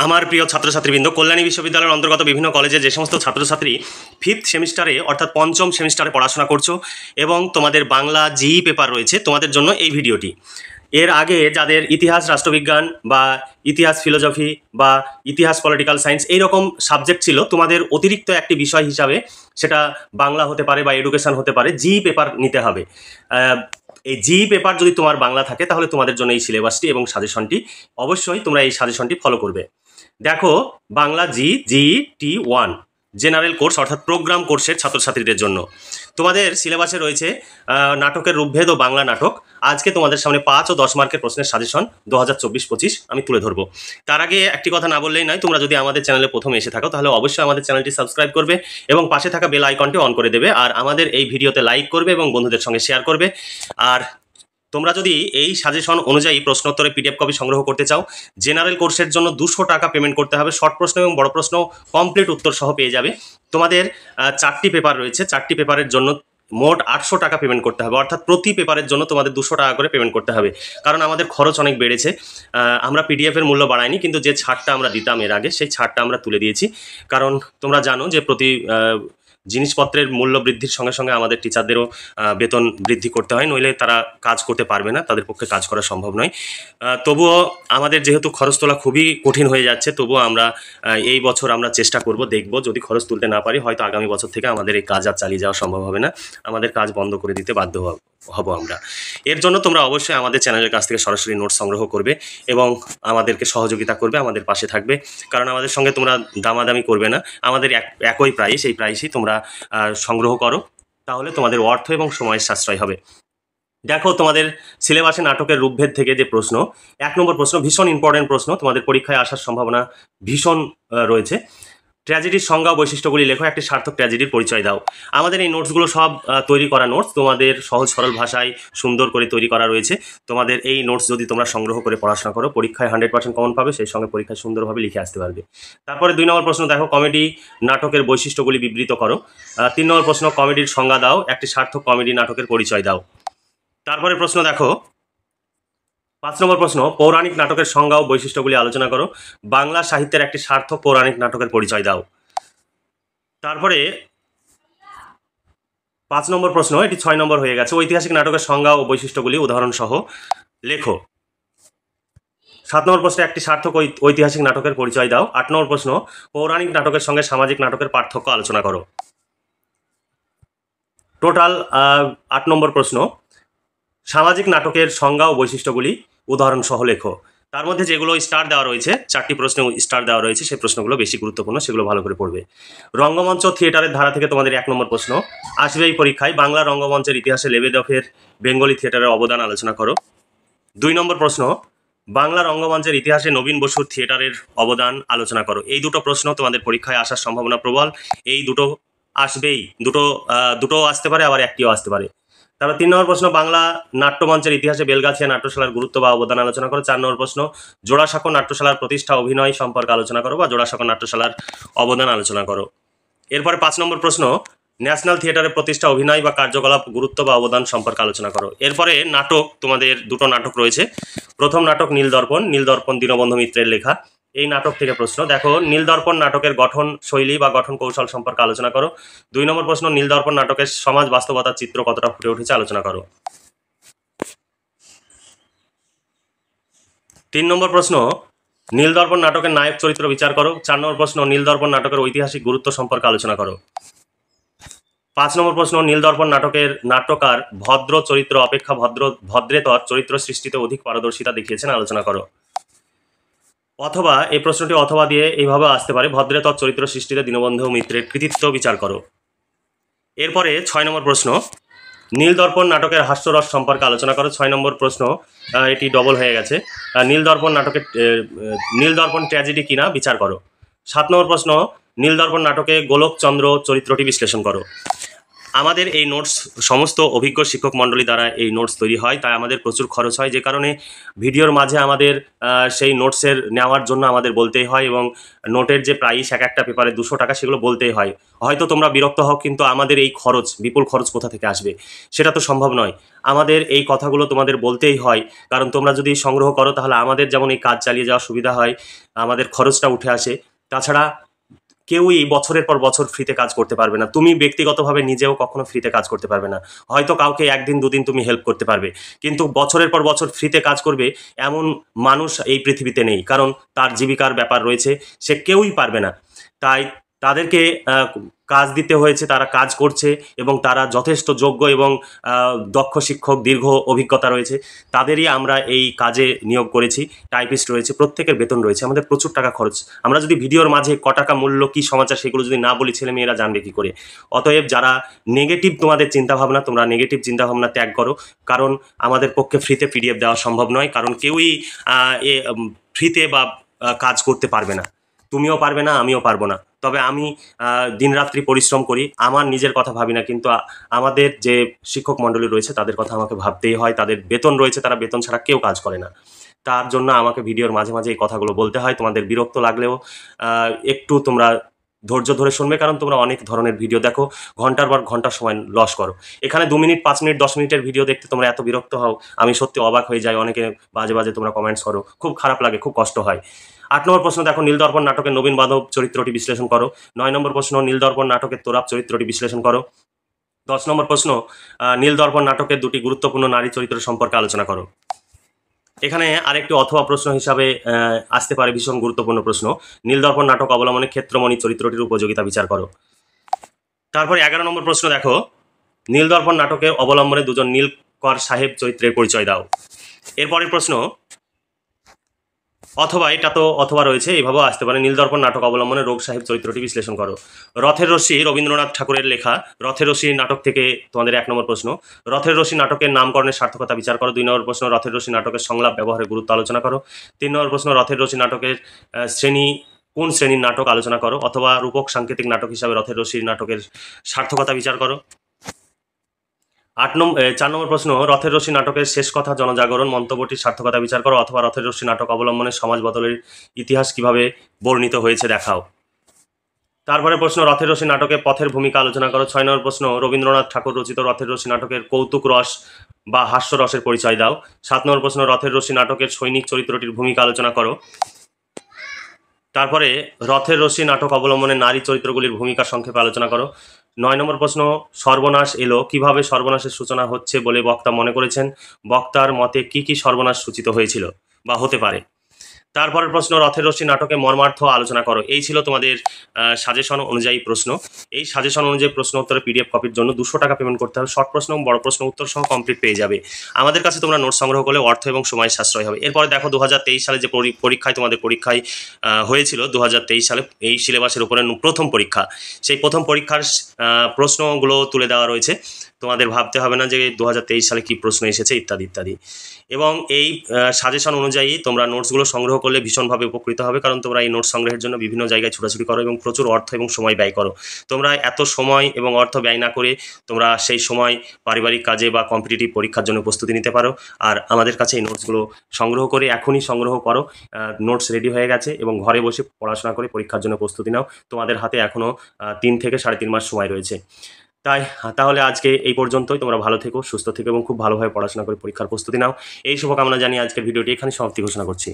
আমার প্রিয় ছাত্রছাত্রীবৃন্দ, কল্যাণী বিশ্ববিদ্যালয়ের অন্তর্গত বিভিন্ন কলেজে যে সমস্ত ছাত্রছাত্রী ফিফথ সেমিস্টারে অর্থাৎ পঞ্চম সেমিস্টারে পড়াশোনা করছো এবং তোমাদের বাংলা জিই পেপার রয়েছে, তোমাদের জন্য এই ভিডিওটি। এর আগে যাদের ইতিহাস, রাষ্ট্রবিজ্ঞান বা ইতিহাস ফিলোসফি বা ইতিহাস পলিটিক্যাল সায়েন্স এইরকম সাবজেক্ট ছিল, তোমাদের অতিরিক্ত একটি বিষয় হিসাবে সেটা বাংলা হতে পারে বা এডুকেশন হতে পারে, জিই পেপার নিতে হবে। এই জিই পেপার যদি তোমার বাংলা থাকে তাহলে তোমাদের জন্য এই সিলেবাসটি এবং সাজেশনটি, অবশ্যই তোমরা এই সাজেশনটি ফলো করবে। দেখো, বাংলা GT1 জেনারেল কোর্স অর্থাৎ প্রোগ্রাম কোর্সের ছাত্রছাত্রীদের জন্য তোমাদের সিলেবাসে রয়েছে নাটকের রূপভেদ ও বাংলা নাটক। আজকে তোমাদের সামনে 5 ও 10 মার্কের প্রশ্নের সাজেশন 2024-25 আমি তুলে ধরবো। তার আগে একটি কথা না বললেই নয়, তোমরা যদি আমাদের চ্যানেলে প্রথম এসে থাকো তাহলে অবশ্যই আমাদের চ্যানেলটি সাবস্ক্রাইব করবে এবং পাশে থাকা বেল আইকনটি অন করে দেবে, আর আমাদের এই ভিডিওতে লাইক করবে এবং বন্ধুদের সঙ্গে শেয়ার করবে। আর তোমরা যদি এই সাজেশন অনুযায়ী প্রশ্নোত্তরে PDF কপি সংগ্রহ করতে চাও, জেনারেল কোর্সের জন্য 200 টাকা পেমেন্ট করতে হবে। শর্ট প্রশ্ন এবং বড় প্রশ্ন কমপ্লিট উত্তর সহ পেয়ে যাবে। তোমাদের 4টি পেপার রয়েছে, 4টি পেপারের জন্য মোট 800 টাকা পেমেন্ট করতে হবে, অর্থাৎ প্রতি পেপারের জন্য তোমাদের 200 টাকা করে পেমেন্ট করতে হবে, কারণ আমাদের খরচ অনেক বেড়েছে। আমরা PDF-এর মূল্য বাড়াইনি, কিন্তু যে ছাড়টা আমরা দিতাম এর আগে সেই ছাড়টা আমরা তুলে দিয়েছি, কারণ তোমরা জানো যে প্রতি জিনিসপত্রের মূল্য বৃদ্ধির সঙ্গে সঙ্গে আমাদের টিচারদেরও বেতন বৃদ্ধি করতে হয়, নইলে তারা কাজ করতে পারবে না, তাদের পক্ষে কাজ করা সম্ভব নয়। তবুও আমাদের যেহেতু খরচ তোলা খুবই কঠিন হয়ে যাচ্ছে, তবুও আমরা এই বছর আমরা চেষ্টা করব, দেখব যদি খরচ তুলতে না পারি হয়তো আগামী বছর থেকে আমাদের এই কাজ আর চালিয়ে যাওয়া সম্ভব হবে না, আমাদের কাজ বন্ধ করে দিতে বাধ্য হব আমরা। এর জন্য তোমরা অবশ্যই আমাদের চ্যানেলের কাছ থেকে সরাসরি নোট সংগ্রহ করবে এবং আমাদেরকে সহযোগিতা করবে, আমাদের পাশে থাকবে, কারণ আমাদের সঙ্গে তোমরা দামাদামি করবে না, আমাদের একই প্রাইস, এই প্রাইসই তোমরা সংগ্রহ করো, তাহলে তোমাদের অর্থ এবং সময়ের সাশ্রয় হবে। দেখো, তোমাদের সিলেবাসে নাটকের রূপভেদ থেকে যে প্রশ্ন, 1 নম্বর প্রশ্ন ভীষণ ইম্পর্টেন্ট প্রশ্ন, তোমাদের পরীক্ষায় আসার সম্ভাবনা ভীষণ রয়েছে। ট্র্যাজেডির সংজ্ঞা ও বৈশিষ্ট্যগুলি লেখো, একটি সার্থক ট্র্যাজেডির পরিচয় দাও। আমাদের এই নোটসগুলো সব তৈরি করা নোটস, তোমাদের সহজ সরল ভাষায় সুন্দর করে তৈরি করা রয়েছে। তোমাদের এই নোটস যদি তোমরা সংগ্রহ করে পড়াশোনা করো, পরীক্ষায় 100% কমন পাবে, সেই সঙ্গে পরীক্ষায় সুন্দরভাবে লিখে আসতে পারবে। তারপরে 2 নম্বর প্রশ্ন দেখো, কমেডি নাটকের বৈশিষ্ট্যগুলি বিবৃত করো। 3 নম্বর প্রশ্ন, কমেডির সংজ্ঞা দাও, একটি সার্থক কমেডি নাটকের পরিচয় দাও। তারপরে প্রশ্ন দেখো, 5 নম্বর প্রশ্ন, পৌরাণিক নাটকের সংজ্ঞা ও বৈশিষ্ট্যগুলি আলোচনা করো। বাংলা সাহিত্যের একটি সার্থক পৌরাণিক নাটকের পরিচয় দাও। তারপরে 5 নম্বর প্রশ্ন, এটি 6 নম্বর হয়ে গেছে, ঐতিহাসিক নাটকের সংজ্ঞা ও বৈশিষ্ট্যগুলি উদাহরণ সহ লেখো। 7 নম্বর প্রশ্নে একটি সার্থক ঐতিহাসিক নাটকের পরিচয় দাও। 8 নম্বর প্রশ্ন, পৌরাণিক নাটকের সঙ্গে সামাজিক নাটকের পার্থক্য আলোচনা করো। টোটাল 8 নম্বর প্রশ্ন, সামাজিক নাটকের সংজ্ঞা ও বৈশিষ্ট্যগুলি উদাহরণ সহ লেখো। তার মধ্যে যেগুলো স্টার দেওয়া রয়েছে, 4টি প্রশ্নে স্টার দেওয়া রয়েছে, সেই প্রশ্নগুলো বেশি গুরুত্বপূর্ণ, সেগুলো ভালো করে পড়বে। রঙ্গমঞ্চ থিয়েটারের ধারা থেকে তোমাদের 1 নম্বর প্রশ্ন আসবে এই পরীক্ষায়, বাংলা রঙ্গমঞ্চের ইতিহাসে লেবেদফের বেঙ্গলি থিয়েটারের অবদান আলোচনা করো। 2 নম্বর প্রশ্ন, বাংলা রঙ্গমঞ্চের ইতিহাসে নবীন বসুর থিয়েটারের অবদান আলোচনা করো। এই দুটো প্রশ্ন তোমাদের পরীক্ষায় আসার সম্ভাবনা প্রবল, এই দুটো আসবেই, দুটো আসতে পারে, আবার একটিও আসতে পারে। তারপর 3 নম্বর প্রশ্ন, বাংলা নাট্যমঞ্চের ইতিহাসে বেলগাছিয়া নাট্যশালার গুরুত্ব বা অবদান আলোচনা করো। 4 নম্বর প্রশ্ন, জোড়াসাঁকো নাট্যশালার প্রতিষ্ঠা অভিনয় সম্পর্কে আলোচনা করো বা জোড়াসাঁকো নাট্যশালার অবদান আলোচনা করো। এরপরে 5 নম্বর প্রশ্ন, ন্যাশনাল থিয়েটারের প্রতিষ্ঠা অভিনয় বা কার্যকলাপ গুরুত্ব বা অবদান সম্পর্কে আলোচনা করো। এরপরে নাটক, তোমাদের 2টো নাটক রয়েছে। প্রথম নাটক নীলদর্পণ দীনবন্ধু মিত্রের লেখা, এই নাটক থেকে প্রশ্ন। দেখো, নীলদর্পণ নাটকের গঠন শৈলী বা গঠন কৌশল সম্পর্কে আলোচনা করো। 2 নম্বর প্রশ্ন, নীলদর্পণ নাটকের সমাজ বাস্তবতার চিত্র কতটা ফুটে উঠেছে আলোচনা করো। 3 নম্বর প্রশ্ন, নীলদর্পণ নাটকের নায়ক চরিত্র বিচার করো। 4 নম্বর প্রশ্ন, নীলদর্পণ নাটকের ঐতিহাসিক গুরুত্ব সম্পর্কে আলোচনা করো। 5 নম্বর প্রশ্ন, নীলদর্পণ নাটকের নাট্যকার ভদ্র চরিত্র অপেক্ষা ভদ্রেতর চরিত্র সৃষ্টিতে অধিক পারদর্শিতা দেখিয়েছেন আলোচনা করো। অথবা এই প্রশ্নটি অথবা দিয়ে এইভাবে আসতে পারে, ভদ্রেতর চরিত্র সৃষ্টিতে দীনবন্ধু মিত্রের কৃতিত্ব বিচার করো। এরপরে 6 নম্বর প্রশ্ন, নীলদর্পণ নাটকের হাস্যরস সম্পর্কে আলোচনা করো। 6 নম্বর প্রশ্ন, এটি ডবল হয়ে গেছে, নীলদর্পণ ট্র্যাজেডি কিনা বিচার করো। 7 নম্বর প্রশ্ন, নীলদর্পণ নাটকে গোলকচন্দ্র চরিত্রটি বিশ্লেষণ করো। আমাদের এই নোটস সমস্ত অভিজ্ঞ শিক্ষক মণ্ডলী দ্বারা এই নোটস তৈরি হয়, তাই আমাদের প্রচুর খরচ হয়, যে কারণে ভিডিওর মাঝে আমাদের সেই নোটসের নেওয়ার জন্য আমাদের বলতেই হয়, এবং নোটের যে প্রাইস এক একটা পেপারে 200 টাকা, সেগুলো বলতেই হয়। হয়তো তোমরা বিরক্ত হও, কিন্তু আমাদের এই খরচ, বিপুল খরচ কোথা থেকে আসবে? সেটা তো সম্ভব নয়। আমাদের এই কথাগুলো তোমাদের বলতেই হয়, কারণ তোমরা যদি সংগ্রহ করো তাহলে আমাদের যেমন এই কাজ চালিয়ে যাওয়া সুবিধা হয়, আমাদের খরচটা উঠে আসে। তাছাড়া কেউই বছরের পর বছর ফ্রিতে কাজ করতে পারবে না। তুমি ব্যক্তিগতভাবে নিজেও কখনো ফ্রিতে কাজ করতে পারবে না। হয়তো কাউকে একদিন দুদিন তুমি হেল্প করতে পারবে, কিন্তু বছরের পর বছর ফ্রিতে কাজ করবে এমন মানুষ এই পৃথিবীতে নেই, কারণ তার জীবিকার ব্যাপার রয়েছে, সে কেউই পারবে না। তাই তাদেরকে কাজ দিতে হয়েছে, তারা কাজ করছে এবং তারা যথেষ্ট যোগ্য এবং দক্ষ শিক্ষক, দীর্ঘ অভিজ্ঞতা রয়েছে, তাদেরই আমরা এই কাজে নিয়োগ করেছি। টাইপিস্ট রয়েছে, প্রত্যেকের বেতন রয়েছে, আমাদের প্রচুর টাকা খরচ। আমরা যদি ভিডিওর মাঝে ক টাকা মূল্য, কী সমাচার, সেগুলো যদি না বলি, ছেলে মেয়েরা জানবে কী করে? অতএব যারা নেগেটিভ তোমাদের চিন্তাভাবনা, তোমরা নেগেটিভ চিন্তাভাবনা ত্যাগ করো, কারণ আমাদের পক্ষে ফ্রিতে পিডিএফ দেওয়া সম্ভব নয়, কারণ কেউই ফ্রিতে বা কাজ করতে পারবে না। তুমিও পারবে না, আমিও পারবো না। তবে আমি দিনরাত্রি পরিশ্রম করি, আমার নিজের কথা ভাবি না, কিন্তু আমাদের যে শিক্ষক মণ্ডলী রয়েছে তাদের কথা আমাকে ভাবতেই হয়। তাদের বেতন রয়েছে, তারা বেতন ছাড়া কেউ কাজ করে না। তার জন্য আমাকে ভিডিওর মাঝে মাঝে এই কথাগুলো বলতে হয়। তোমাদের বিরক্ত লাগলেও একটু তোমরা ধৈর্য ধরে শুনবে, কারণ তোমরা অনেক ধরনের ভিডিও দেখো, ঘন্টার পর ঘন্টা সময় লস করো। এখানে 2 মিনিট, 5 মিনিট, 10 মিনিটের ভিডিও দেখতে তোমরা এত বিরক্ত হও, আমি সত্যি অবাক হয়ে যাই। অনেকে বাজে বাজে তোমরা কমেন্টস করো, খুব খারাপ লাগে, খুব কষ্ট হয়। 8 নম্বর প্রশ্ন দেখো, নীলদর্পণ নাটকের নবীন বাঁধব চরিত্রটি বিশ্লেষণ করো। 9 নম্বর প্রশ্ন, নীলদর্পণ নাটকের তোরাব চরিত্রটি বিশ্লেষণ করো। 10 নম্বর প্রশ্ন, নীলদর্পণ নাটকের 2টি গুরুত্বপূর্ণ নারী চরিত্র সম্পর্কে আলোচনা করো। এখানে আরেকটি অথবা প্রশ্ন হিসাবে আসতে পারে ভীষণ গুরুত্বপূর্ণ প্রশ্ন, নীলদর্পণ নাটক অবলম্বনে ক্ষেত্রমণি চরিত্রটির উপযোগিতা বিচার করো। তারপরে 11 নম্বর প্রশ্ন দেখো, নীলদর্পণ নাটকের অবলম্বনে দুজন নীলকর সাহেব চরিত্রের পরিচয় দাও। এরপরের প্রশ্ন, অথবা, এটা তো অথবা রয়েছে, এইভাবেও আসতে পারে, নীলদর্পণ নাটক অবলম্বনে রোগ সাহেব চরিত্রটি বিশ্লেষণ করো। রথের রশ্মি রবীন্দ্রনাথ ঠাকুরের লেখা, রথের রশ্মি নাটক থেকে তোমাদের 1 নম্বর প্রশ্ন, রথের রশ্মি নাটকের নামকরণের সার্থকতা বিচার করো। 2 নম্বর প্রশ্ন, রথের রশ্মি নাটকের সংলাপ ব্যবহারের গুরুত্ব আলোচনা করো। 3 নম্বর প্রশ্ন, রথের রশ্মি নাটকের কোন শ্রেণীর নাটক আলোচনা করো, অথবা রূপক সাংকেতিক নাটক হিসাবে রথের রশ্মি নাটকের সার্থকতা বিচার করো। 4 নম্বর প্রশ্ন, রথের রশ্মি নাটকের শেষ কথা জনজাগরণ মন্তব্যটির সার্থকতা বিচার করো, অথবা রথের রশ্মি নাটক অবলম্বনে সমাজ বদলের ইতিহাস কিভাবে বর্ণিত হয়েছে দেখাও। তারপরে প্রশ্ন, রথের রশ্মি নাটকে পথের ভূমিকা আলোচনা করো। 6 নম্বর প্রশ্ন, রবীন্দ্রনাথ ঠাকুর রচিত রথের রশ্মি নাটকের কৌতুক রস বা হাস্য রসের পরিচয় দাও। 7 নম্বর প্রশ্ন, রথের রশ্মি নাটকের সৈনিক চরিত্রটির ভূমিকা আলোচনা করো। তারপরে রথের রশ্মি নাটক অবলম্বনে নারী চরিত্রগুলির ভূমিকা সংক্ষেপে আলোচনা করো। 9 নম্বর প্রশ্ন, সর্বনাশ এলো, কিভাবে সর্বনাশের সূচনা হচ্ছে বলে বক্তা মনে করেছেন? বক্তার মতে কি কি সর্বনাশ সূচিত হয়েছিল বা হতে পারে? তারপরের প্রশ্ন, রথের রশ্মি নাটকে মর্মার্থ আলোচনা করো। এই ছিল তোমাদের সাজেশন অনুযায়ী প্রশ্ন। এই সাজেশন অনুযায়ী প্রশ্ন উত্তরের পিডিএফ কপির জন্য 200 টাকা পেমেন্ট করতে হবে। শর্ট প্রশ্ন এবং বড় প্রশ্ন উত্তর সহ কমপ্লিট পেয়ে যাবে। আমাদের কাছে তোমরা নোট সংগ্রহ করলে অর্থ এবং সময় সাশ্রয় হবে। এরপরে দেখো, 2023 সালে যে তোমাদের পরীক্ষায় হয়েছিল, 2023 সালে এই সিলেবাসের উপরে প্রথম পরীক্ষা, সেই প্রথম পরীক্ষার প্রশ্নগুলো তুলে দেওয়া রয়েছে। তোমাদের ভাবতে হবে না যে 2023 সালে কী প্রশ্ন এসেছে ইত্যাদি ইত্যাদি। এবং এই সাজেশন অনুযায়ী তোমরা নোটসগুলো সংগ্রহ করলে ভীষণভাবে উপকৃত হবে, কারণ তোমরা এই নোটস সংগ্রহের জন্য বিভিন্ন জায়গায় ছুটাছুটি করো এবং প্রচুর অর্থ এবং সময় ব্যয় করো। তোমরা এত সময় এবং অর্থ ব্যয় না করে তোমরা সেই সময় পারিবারিক কাজে বা কম্পিটিটিভ পরীক্ষার জন্য প্রস্তুতি নিতে পারো। আর আমাদের কাছে এই নোটসগুলো সংগ্রহ করে এখনই সংগ্রহ করো। নোটস রেডি হয়ে গেছে এবং ঘরে বসে পড়াশোনা করে পরীক্ষার জন্য প্রস্তুতি নাও। তোমাদের হাতে এখনও 3 থেকে 3.5 মাস সময় রয়েছে। তাহলে আজকে এই পর্যন্তই। তোমরা ভালো থেকো, সুস্থ থেকো এবং খুব ভালোভাবে পড়াশোনা করে পরীক্ষার প্রস্তুতি নাও। এই শুভকামনা জানিয়ে আজকের ভিডিওটি এখানে সমাপ্তি ঘোষণা করছি।